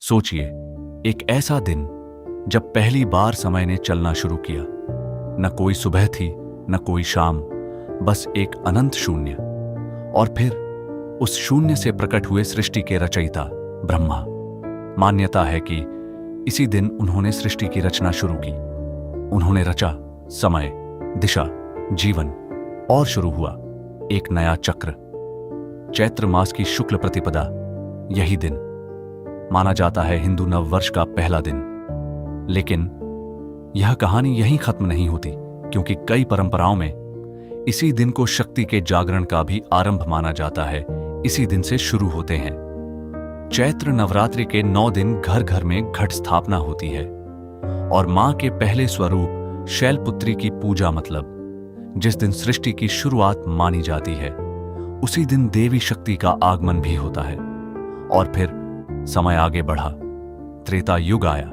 सोचिए, एक ऐसा दिन जब पहली बार समय ने चलना शुरू किया। न कोई सुबह थी, न कोई शाम, बस एक अनंत शून्य। और फिर उस शून्य से प्रकट हुए सृष्टि के रचयिता ब्रह्मा। मान्यता है कि इसी दिन उन्होंने सृष्टि की रचना शुरू की। उन्होंने रचा समय, दिशा, जीवन, और शुरू हुआ एक नया चक्र। चैत्र मास की शुक्ल प्रतिपदा, यही दिन माना जाता है हिंदू नववर्ष का पहला दिन। लेकिन यह कहानी यहीं खत्म नहीं होती, क्योंकि कई परंपराओं में इसी दिन को शक्ति के जागरण का भी आरंभ माना जाता है। इसी दिन से शुरू होते हैं। चैत्र नवरात्रि के 9 दिन घर घर में घट स्थापना होती है और मां के पहले स्वरूप शैलपुत्री की पूजा, मतलब जिस दिन सृष्टि की शुरुआत मानी जाती है, उसी दिन देवी शक्ति का आगमन भी होता है। और फिर समय आगे बढ़ा, त्रेता युग आया,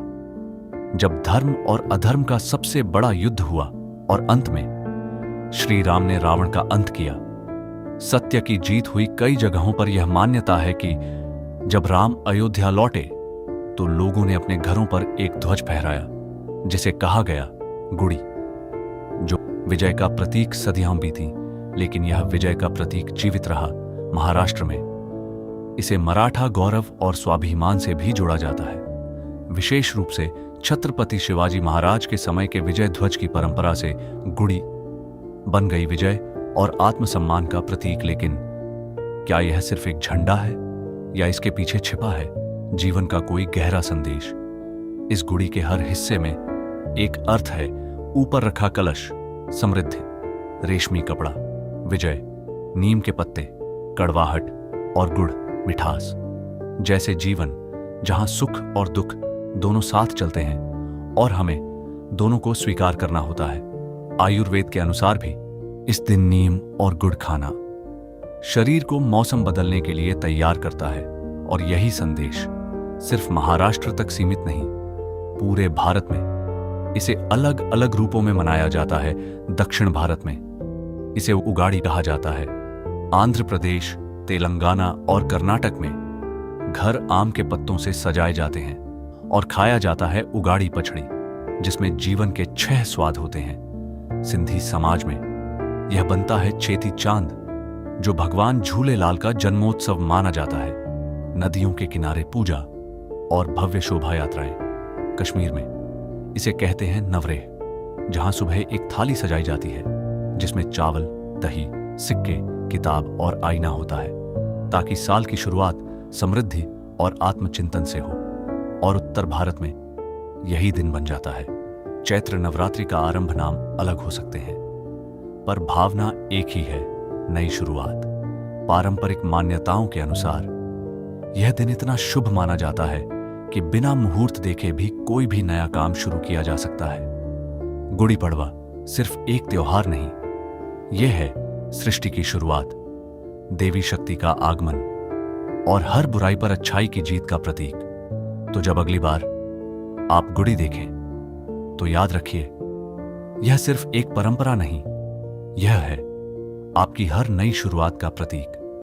जब धर्म और अधर्म का सबसे बड़ा युद्ध हुआ और अंत में श्री राम ने रावण का अंत किया। सत्य की जीत हुई। कई जगहों पर यह मान्यता है कि जब राम अयोध्या लौटे तो लोगों ने अपने घरों पर एक ध्वज फहराया, जिसे कहा गया गुड़ी, जो विजय का प्रतीक सदियां बीती, लेकिन यह विजय का प्रतीक जीवित रहा। महाराष्ट्र में इसे मराठा गौरव और स्वाभिमान से भी जोड़ा जाता है। विशेष रूप से छत्रपति शिवाजी महाराज के समय के विजय ध्वज की परंपरा से गुड़ी बन गई विजय और आत्मसम्मान का प्रतीक। लेकिन क्या यह सिर्फ एक झंडा है या इसके पीछे छिपा है जीवन का कोई गहरा संदेश? इस गुड़ी के हर हिस्से में एक अर्थ है। ऊपर रखा कलश समृद्धि, रेशमी कपड़ा विजय, नीम के पत्ते कड़वाहट और गुड़ मिठास। जैसे जीवन जहां सुख और दुख दोनों साथ चलते हैं और हमें दोनों को स्वीकार करना होता है। आयुर्वेद के अनुसार भी इस दिन नीम और गुड़ खाना शरीर को मौसम बदलने के लिए तैयार करता है। और यही संदेश सिर्फ महाराष्ट्र तक सीमित नहीं, पूरे भारत में इसे अलग अलग रूपों में मनाया जाता है। दक्षिण भारत में इसे उगाड़ी कहा जाता है। आंध्र प्रदेश, तेलंगाना और कर्नाटक में घर आम के पत्तों से सजाए जाते हैं और खाया जाता है उगाड़ी पचड़ी, जिसमें जीवन के 6 स्वाद होते हैं। सिंधी समाज में यह बनता है चेती चांद, जो भगवान झूलेलाल का जन्मोत्सव माना जाता है। नदियों के किनारे पूजा और भव्य शोभा यात्राएं। कश्मीर में इसे कहते हैं नवरेह, जहां सुबह एक थाली सजाई जाती है जिसमें चावल, दही, सिक्के, किताब और आईना होता है, ताकि साल की शुरुआत समृद्धि और आत्मचिंतन से हो। और उत्तर भारत में यही दिन बन जाता है। चैत्र नवरात्रि का आरंभ नाम अलग हो सकते हैं, पर भावना एक ही है, नई शुरुआत। पारंपरिक मान्यताओं के अनुसार यह दिन इतना शुभ माना जाता है कि बिना मुहूर्त देखे भी कोई भी नया काम शुरू किया जा सकता है। गुड़ी पड़वा सिर्फ एक त्योहार नहीं, यह है सृष्टि की शुरुआत, देवी शक्ति का आगमन और हर बुराई पर अच्छाई की जीत का प्रतीक। तो जब अगली बार आप गुड़ी देखें तो याद रखिए, यह सिर्फ एक परंपरा नहीं, यह है आपकी हर नई शुरुआत का प्रतीक।